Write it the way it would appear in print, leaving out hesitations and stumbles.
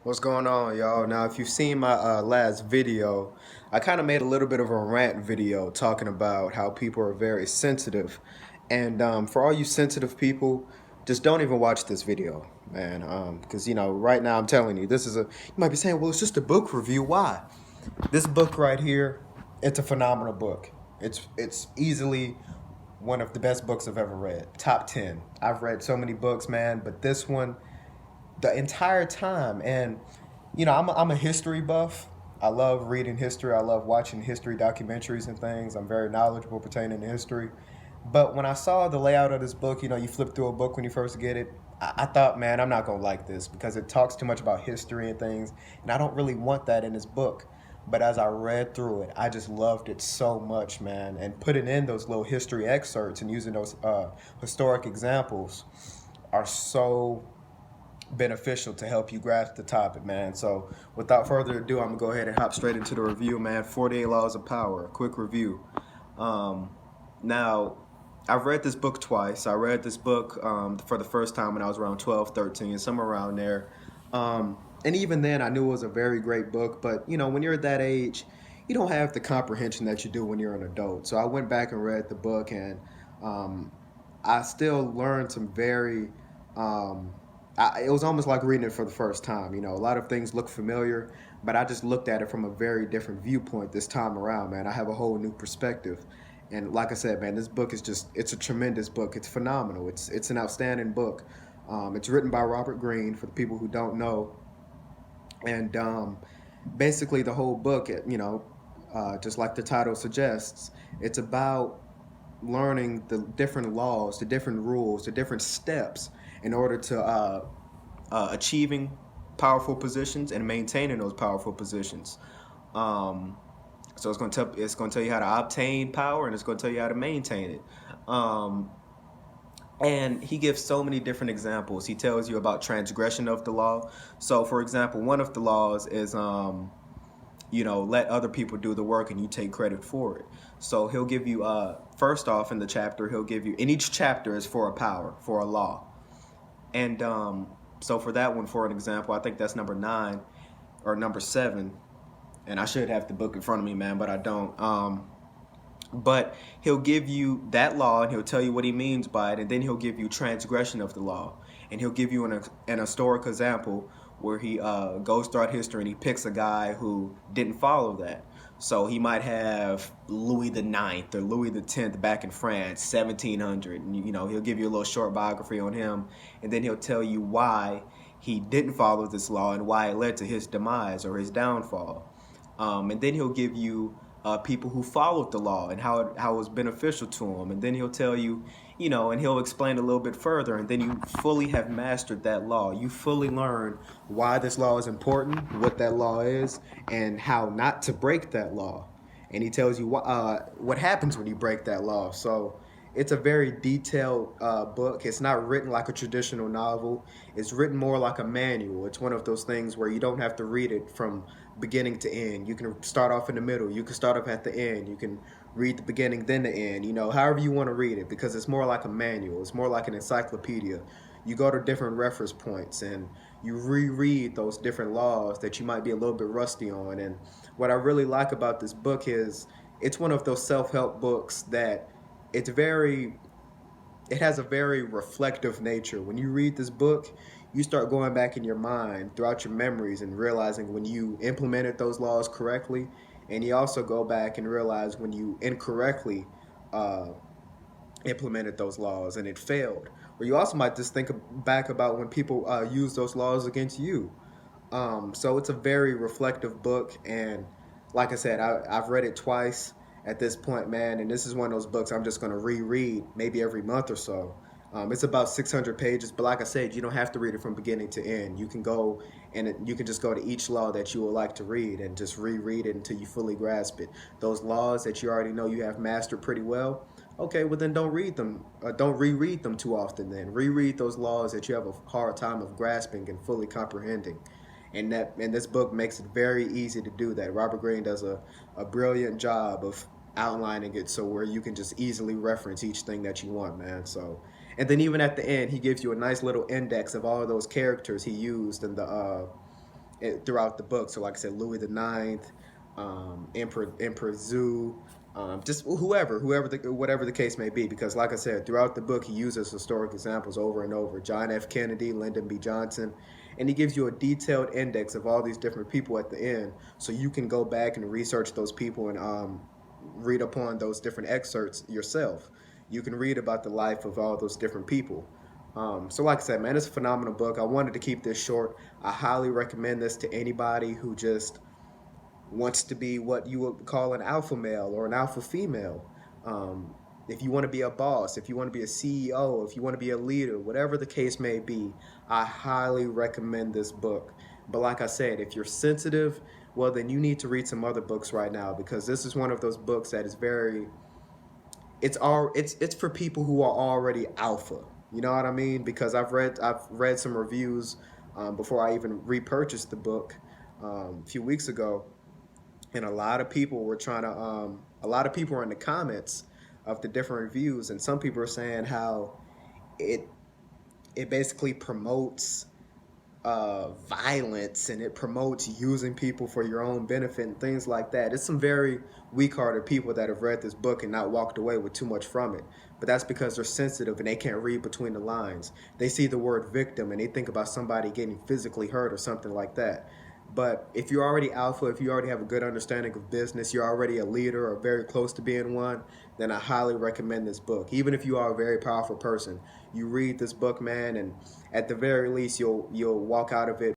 What's going on, y'all? Now, if you've seen my last video, I kind of made a little bit of a rant video talking about how people are very sensitive. And for all you sensitive people, just don't even watch this video, man. Because, right now I'm telling you, you might be saying, well, it's just a book review. Why? This book right here, it's a phenomenal book. It's easily one of the best books I've ever read. Top 10. I've read so many books, man, but this one the entire time. And I'm a history buff. I love reading history. I love watching history documentaries and things. I'm very knowledgeable pertaining to history. But when I saw the layout of this book, you flip through a book when you first get it. I thought, man, I'm not gonna like this because it talks too much about history and things, and I don't really want that in this book. But as I read through it, I just loved it so much, man. And putting in those little history excerpts and using those historic examples are so beneficial to help you grasp the topic, man. So without further ado, I'm gonna go ahead and hop straight into the review, man. 48 Laws of Power, a quick review. Um, Now, I've read this book twice. I read this book for the first time when I was around 12, 13, somewhere around there. And even then, I knew it was a very great book. But, when you're at that age, you don't have the comprehension that you do when you're an adult. So I went back and read the book, and um, I still learned some very it was almost like reading it for the first time. A lot of things look familiar, but I just looked at it from a very different viewpoint this time around, man. I have a whole new perspective. And like I said, man, this book is it's a tremendous book. It's phenomenal. It's an outstanding book. It's written by Robert Greene, for the people who don't know. And basically, the whole book, just like the title suggests, it's about learning the different laws, the different rules, the different steps in order to achieving powerful positions and maintaining those powerful positions. Um, so it's going to tell you how to obtain power, and it's going to tell you how to maintain it. Um, and he gives so many different examples. He tells you about transgression of the law. So, for example, one of the laws is let other people do the work and you take credit for it. So he'll give you first off in the chapter, he'll give you, and each chapter is for a power, for a law. And so for that one, for an example, I think that's number 9 or number 7. And I should have the book in front of me, man, but I don't. But he'll give you that law and he'll tell you what he means by it. And then he'll give you transgression of the law. And he'll give you an historic example where he goes throughout history and he picks a guy who didn't follow that. So he might have Louis the Ninth or Louis the Tenth back in France, 1700. And, he'll give you a little short biography on him. And then he'll tell you why he didn't follow this law and why it led to his demise or his downfall. And then he'll give you people who followed the law and how it was beneficial to them. And then he'll tell you, and he'll explain a little bit further. And then you fully have mastered that law. You fully learn why this law is important, what that law is, and how not to break that law. And he tells you what happens when you break that law. So it's a very detailed book. It's not written like a traditional novel. It's written more like a manual. It's one of those things where you don't have to read it from beginning to end. You can start off in the middle. You can start off at the end. You can read the beginning, then the end. However you want to read it, because it's more like a manual. It's more like an encyclopedia. You go to different reference points and you reread those different laws that you might be a little bit rusty on. And what I really like about this book is it's one of those self-help books that it's very it has a very reflective nature. When you read this book, you start going back in your mind throughout your memories and realizing when you implemented those laws correctly, and you also go back and realize when you incorrectly uh, implemented those laws and it failed. Or you also might just think back about when people use those laws against you. So it's a very reflective book, and like I said, I've read it twice at this point, man. And this is one of those books I'm just going to reread maybe every month or so. It's about 600 pages, but like I said, you don't have to read it from beginning to end. You can go and you can just go to each law that you would like to read and just reread it until you fully grasp it. Those laws that you already know you have mastered pretty well, okay, well then don't read them. Don't reread them too often. Then reread those laws that you have a hard time of grasping and fully comprehending. And this book makes it very easy to do that. Robert Greene does a brilliant job of outlining it so where you can just easily reference each thing that you want, man. So, and then even at the end, he gives you a nice little index of all of those characters he used throughout the book. So like I said, Louis the Ninth, Emperor Zhu, just whatever the case may be. Because like I said, throughout the book, he uses historic examples over and over. John F. Kennedy, Lyndon B. Johnson, and he gives you a detailed index of all these different people at the end, so you can go back and research those people and read upon those different excerpts yourself. You can read about the life of all those different people. So like I said, man, it's a phenomenal book. I wanted to keep this short. I highly recommend this to anybody who just wants to be what you would call an alpha male or an alpha female. If you want to be a boss, if you want to be a CEO, if you want to be a leader, whatever the case may be, I highly recommend this book. But like I said, if you're sensitive, well, then you need to read some other books right now, because this is one of those books that is very, it's for people who are already alpha. You know what I mean? Because I've read some reviews before I even repurchased the book a few weeks ago, and a lot of people were trying to a lot of people were in the comments of the different reviews, and some people are saying how it it basically promotes violence, and it promotes using people for your own benefit and things like that. It's some very weak-hearted people that have read this book and not walked away with too much from it. But that's because they're sensitive and they can't read between the lines. They see the word victim and they think about somebody getting physically hurt or something like that. But if you're already alpha, if you already have a good understanding of business, you're already a leader or very close to being one, then I highly recommend this book. Even if you are a very powerful person, you read this book, man, and at the very least, you'll walk out of it